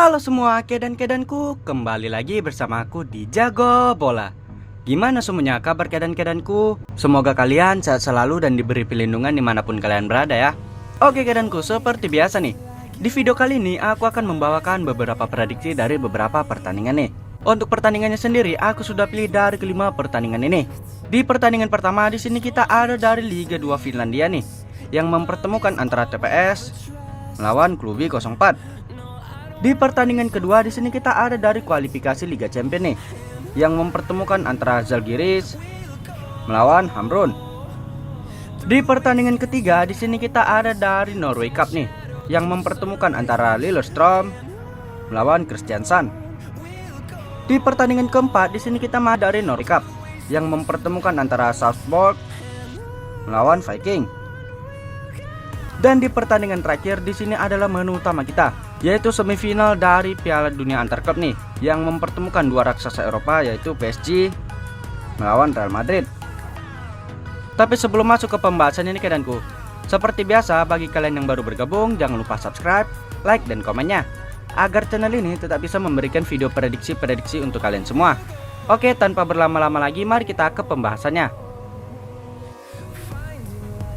Halo semua kedan-kedanku, kembali lagi bersama aku di Jago Bola. Gimana semuanya kabar kedan-kedanku? Semoga kalian sehat selalu dan diberi perlindungan dimanapun kalian berada ya. Oke kedanku, seperti biasa nih, di video kali ini aku akan membawakan beberapa prediksi dari beberapa pertandingan nih. Untuk pertandingannya sendiri aku sudah pilih dari kelima pertandingan ini. Di pertandingan pertama di sini kita ada dari Liga 2 Finlandia nih, yang mempertemukan antara TPS melawan Klubi 04. Di pertandingan kedua di sini kita ada dari kualifikasi Liga Champions nih, yang mempertemukan antara Zalgiris melawan Hamrun. Di pertandingan ketiga di sini kita ada dari Norway Cup nih, yang mempertemukan antara Lillestrøm melawan Kristiansand. Di pertandingan keempat di sini kita ada dari Norway Cup, yang mempertemukan antara Sarpsborg melawan Viking. Dan di pertandingan terakhir di sini adalah menu utama kita, yaitu semifinal dari Piala Dunia Antar Klub nih, yang mempertemukan dua raksasa Eropa yaitu PSG melawan Real Madrid. Tapi sebelum masuk ke pembahasan ini kedanku, seperti biasa bagi kalian yang baru bergabung jangan lupa subscribe, like dan komennya, agar channel ini tetap bisa memberikan video prediksi-prediksi untuk kalian semua. Oke, tanpa berlama-lama lagi mari kita ke pembahasannya.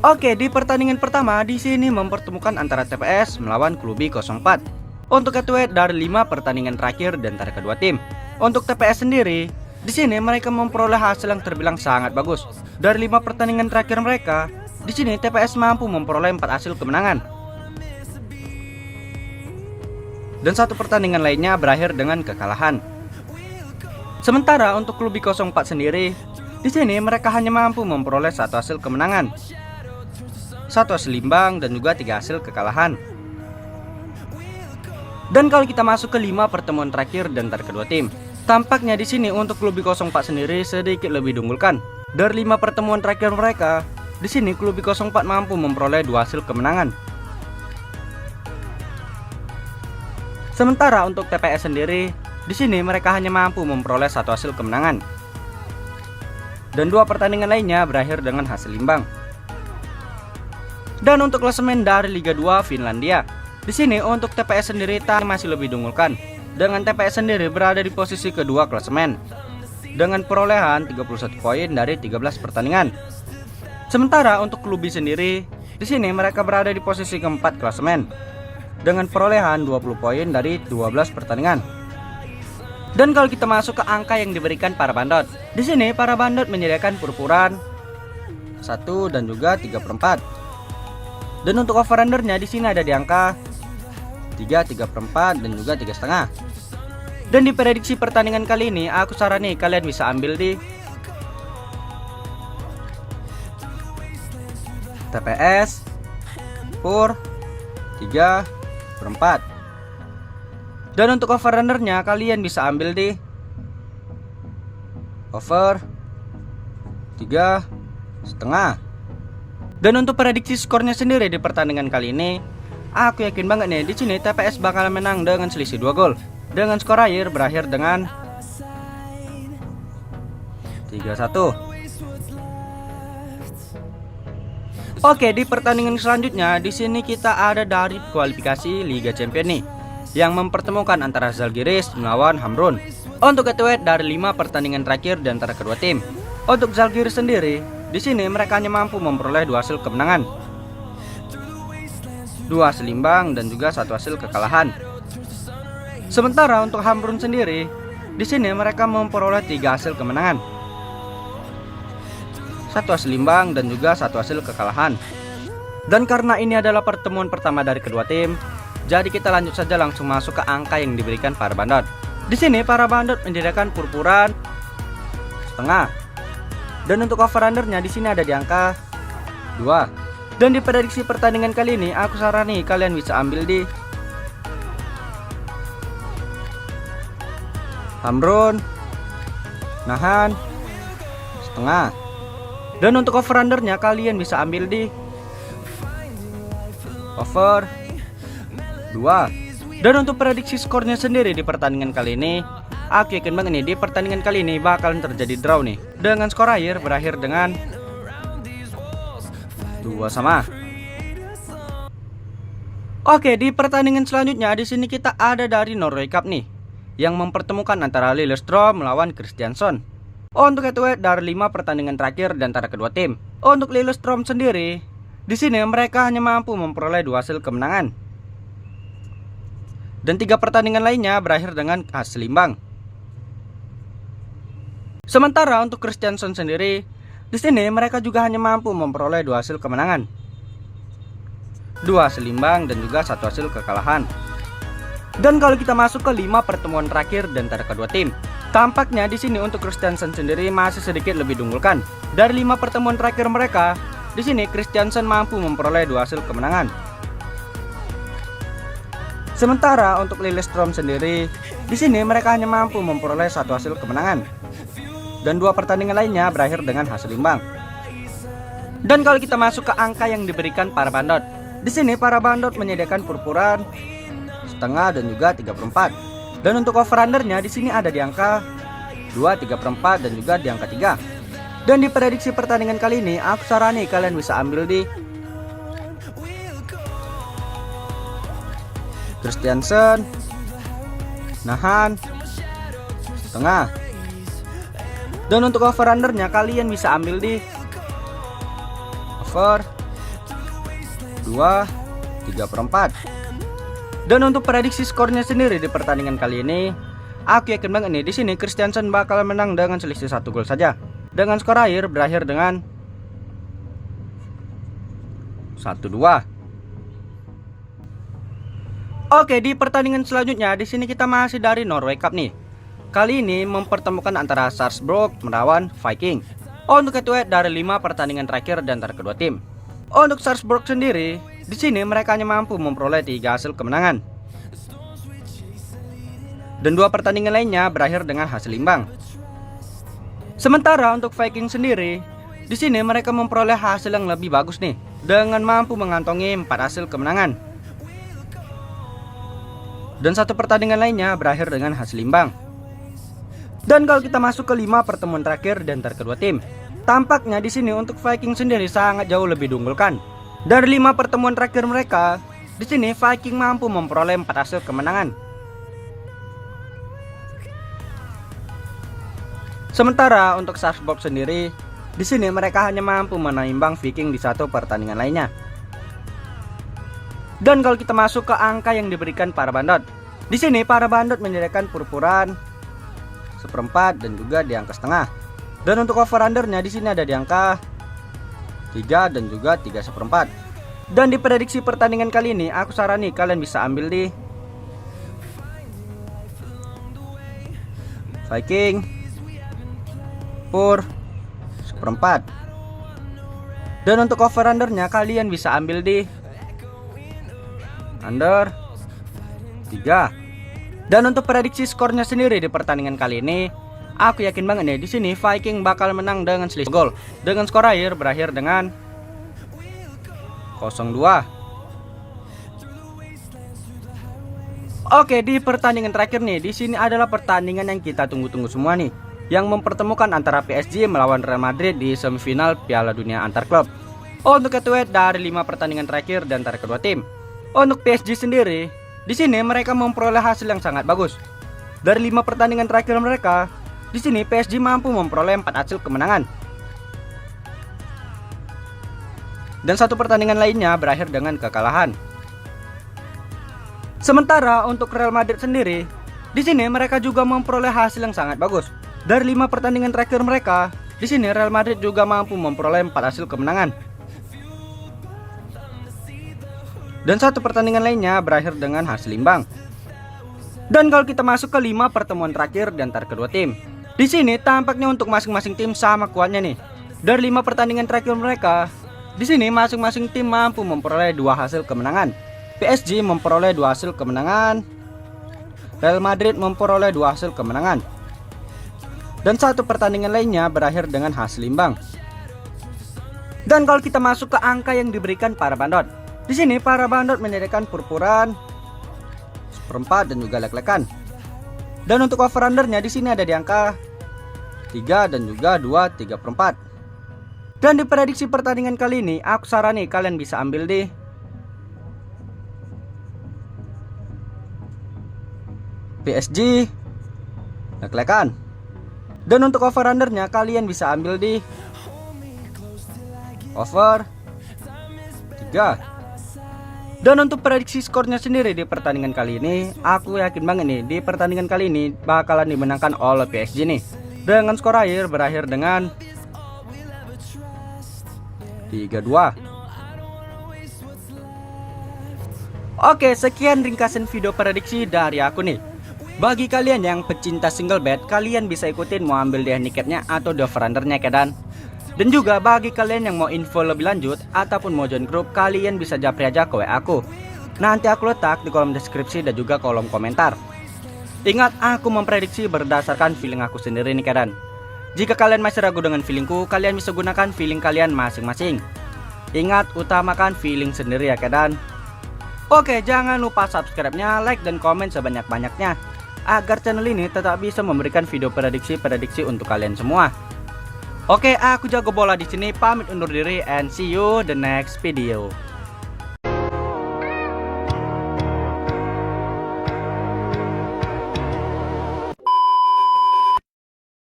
Oke, di pertandingan pertama di sini mempertemukan antara TPS melawan Klubi 04. Untuk head-to-head dari 5 pertandingan terakhir di antara kedua tim. Untuk TPS sendiri, di sini mereka memperoleh hasil yang terbilang sangat bagus. Dari 5 pertandingan terakhir mereka, di sini TPS mampu memperoleh 4 hasil kemenangan. Dan 1 pertandingan lainnya berakhir dengan kekalahan. Sementara untuk Klubi 04 sendiri, di sini mereka hanya mampu memperoleh 1 hasil kemenangan, 1 hasil imbang dan juga 3 hasil kekalahan. Dan kalau kita masuk ke 5 pertemuan terakhir di antara kedua tim, tampaknya di sini untuk Klubi 04 sendiri sedikit lebih diunggulkan. Dari 5 pertemuan terakhir mereka, di sini Klubi 04 mampu memperoleh 2 hasil kemenangan. Sementara untuk TPS sendiri, di sini mereka hanya mampu memperoleh 1 hasil kemenangan. Dan 2 pertandingan lainnya berakhir dengan hasil imbang. Dan untuk klasemen dari Liga 2 Finlandia, di sini untuk TPS sendiri masih lebih diunggulkan, dengan TPS sendiri berada di posisi kedua klasemen dengan perolehan 31 poin dari 13 pertandingan. Sementara untuk Klubi sendiri, di sini mereka berada di posisi keempat klasemen dengan perolehan 20 poin dari 12 pertandingan. Dan kalau kita masuk ke angka yang diberikan para bandot, di sini para bandot menyediakan purpuran 1 dan juga 3/4. Dan untuk over-undernya di sini ada di angka 3/4 dan juga 3,5. Dan di prediksi pertandingan kali ini aku sarani kalian bisa ambil di TPS pur 3/4. Dan untuk over-undernya kalian bisa ambil di over 3,5. Dan untuk prediksi skornya sendiri di pertandingan kali ini, aku yakin banget nih di sini TPS bakal menang dengan selisih 2 gol. Dengan skor akhir berakhir dengan 3-1. Oke, di pertandingan selanjutnya di sini kita ada dari kualifikasi Liga Champions nih, yang mempertemukan antara Zalgiris melawan Hamrun. Untuk head-to-head dari 5 pertandingan terakhir di antara kedua tim. Untuk Zalgiris sendiri, di sini mereka hanya mampu memperoleh 2 hasil kemenangan, 2 hasil imbang dan juga 1 hasil kekalahan. Sementara untuk Hamrun sendiri, di sini mereka memperoleh 3 hasil kemenangan, 1 hasil imbang dan juga 1 hasil kekalahan. Dan karena ini adalah pertemuan pertama dari kedua tim, jadi kita lanjut saja langsung masuk ke angka yang diberikan para bandot. Di sini para bandot menyediakan purpuran setengah. Dan untuk over-undernya di sini ada di angka 2. Dan di prediksi pertandingan kali ini aku sarani kalian bisa ambil di Hamrun nahan setengah. Dan untuk over-undernya kalian bisa ambil di over 2. Dan untuk prediksi skornya sendiri di pertandingan kali ini, aku yakin banget nih di pertandingan kali ini bakalan terjadi draw nih, dengan skor akhir berakhir dengan 2-2. Oke, di pertandingan selanjutnya di sini kita ada dari Norway Cup nih, yang mempertemukan antara Lillestrøm melawan Kristiansand. Untuk head to head dari 5 pertandingan terakhir di antara kedua tim. Untuk Lillestrøm sendiri, di sini mereka hanya mampu memperoleh 2 hasil kemenangan. Dan 3 pertandingan lainnya berakhir dengan hasil imbang. Sementara untuk Kristiansand sendiri, di sini mereka juga hanya mampu memperoleh 2 hasil kemenangan, 2 hasil imbang dan juga 1 hasil kekalahan. Dan kalau kita masuk ke 5 pertemuan terakhir di antara kedua tim, tampaknya di sini untuk Kristiansand sendiri masih sedikit lebih diunggulkan. Dari 5 pertemuan terakhir mereka, di sini Kristiansand mampu memperoleh 2 hasil kemenangan. Sementara untuk Lillestrøm sendiri, di sini mereka hanya mampu memperoleh 1 hasil kemenangan. Dan 2 pertandingan lainnya berakhir dengan hasil imbang. Dan kalau kita masuk ke angka yang diberikan para bandot, di sini para bandot menyediakan purpuran, setengah dan juga 3/4. Dan untuk over undernya di sini ada di angka 2, 3/4 dan juga di angka 3. Dan di prediksi pertandingan kali ini aku sarani kalian bisa ambil di Kristiansand nahan setengah. Dan untuk over undernya kalian bisa ambil di over 2, 3/4. Dan untuk prediksi skornya sendiri di pertandingan kali ini, aku yakin banget nih di sini Kristiansand bakal menang dengan selisih 1 gol saja. Dengan skor akhir berakhir dengan 1-2. Oke, di pertandingan selanjutnya di sini kita masih dari Norway Cup nih. Kali ini mempertemukan antara Sarpsborg melawan Viking. Untuk head to head dari 5 pertandingan terakhir di antara kedua tim. Untuk Sarpsborg sendiri, di sini mereka hanya mampu memperoleh 3 hasil kemenangan. Dan 2 pertandingan lainnya berakhir dengan hasil imbang. Sementara untuk Viking sendiri, di sini mereka memperoleh hasil yang lebih bagus nih, dengan mampu mengantongi 4 hasil kemenangan. Dan 1 pertandingan lainnya berakhir dengan hasil imbang. Dan kalau kita masuk ke 5 pertemuan terakhir di antara kedua tim, tampaknya di sini untuk Viking sendiri sangat jauh lebih diunggulkan. Dari 5 pertemuan terakhir mereka, di sini Viking mampu memperoleh 4 hasil kemenangan. Sementara untuk Sarpsborg sendiri, di sini mereka hanya mampu menaimbang Viking di 1 pertandingan lainnya. Dan kalau kita masuk ke angka yang diberikan para bandot, di sini para bandot menyediakan purpuran 1/4 dan juga di angka setengah. Dan untuk over undernya di sini ada di angka 3 dan juga 3/4. Dan di prediksi pertandingan kali ini aku sarani kalian bisa ambil di Viking pur 1/4. Dan untuk over undernya kalian bisa ambil di under 3. Dan untuk prediksi skornya sendiri di pertandingan kali ini, aku yakin banget nih di sini Viking bakal menang dengan selisih gol. Dengan skor akhir berakhir dengan 0-2. Oke, di pertandingan terakhir nih, di sini adalah pertandingan yang kita tunggu-tunggu semua nih, yang mempertemukan antara PSG melawan Real Madrid di semifinal Piala Dunia Antar Klub. Untuk head to head dari 5 pertandingan terakhir di antara kedua tim. Untuk PSG sendiri, di sini mereka memperoleh hasil yang sangat bagus. Dari 5 pertandingan terakhir mereka, di sini PSG mampu memperoleh 4 hasil kemenangan. Dan 1 pertandingan lainnya berakhir dengan kekalahan. Sementara untuk Real Madrid sendiri, di sini mereka juga memperoleh hasil yang sangat bagus. Dari 5 pertandingan terakhir mereka, di sini Real Madrid juga mampu memperoleh 4 hasil kemenangan. Dan 1 pertandingan lainnya berakhir dengan hasil imbang. Dan kalau kita masuk ke 5 pertemuan terakhir di antara kedua tim, di sini tampaknya untuk masing-masing tim sama kuatnya nih. Dari 5 pertandingan terakhir mereka, di sini masing-masing tim mampu memperoleh 2 hasil kemenangan. PSG memperoleh 2 hasil kemenangan, Real Madrid memperoleh 2 hasil kemenangan. Dan 1 pertandingan lainnya berakhir dengan hasil imbang. Dan kalau kita masuk ke angka yang diberikan para bandot, di sini para bandot menyediakan purpuran 1/4 dan juga lek-lekan. Dan untuk over undernya di sini ada di angka 3 dan juga 2, 3/4. Dan di prediksi pertandingan kali ini aku sarani kalian bisa ambil di PSG, lek-lekan. Dan untuk over undernya kalian bisa ambil di over 3. Dan untuk prediksi skornya sendiri di pertandingan kali ini, aku yakin banget nih di pertandingan kali ini bakalan dimenangkan oleh PSG nih. Dengan skor akhir berakhir dengan 3-2. Oke, sekian ringkasan video prediksi dari aku nih. Bagi kalian yang pecinta single bet, kalian bisa ikutin mau ambil di handicapnya atau di over undernya kedan. Dan juga bagi kalian yang mau info lebih lanjut ataupun mau join grup, kalian bisa japri aja ke WA aku. Nanti aku letak di kolom deskripsi dan juga kolom komentar. Ingat, aku memprediksi berdasarkan feeling aku sendiri nih kedan. Jika kalian masih ragu dengan feelingku, kalian bisa gunakan feeling kalian masing-masing. Ingat, utamakan feeling sendiri ya kedan. Oke, jangan lupa subscribe-nya, like dan komen sebanyak-banyaknya agar channel ini tetap bisa memberikan video prediksi-prediksi untuk kalian semua. Oke, aku Jago Bola di sini pamit undur diri and see you the next video.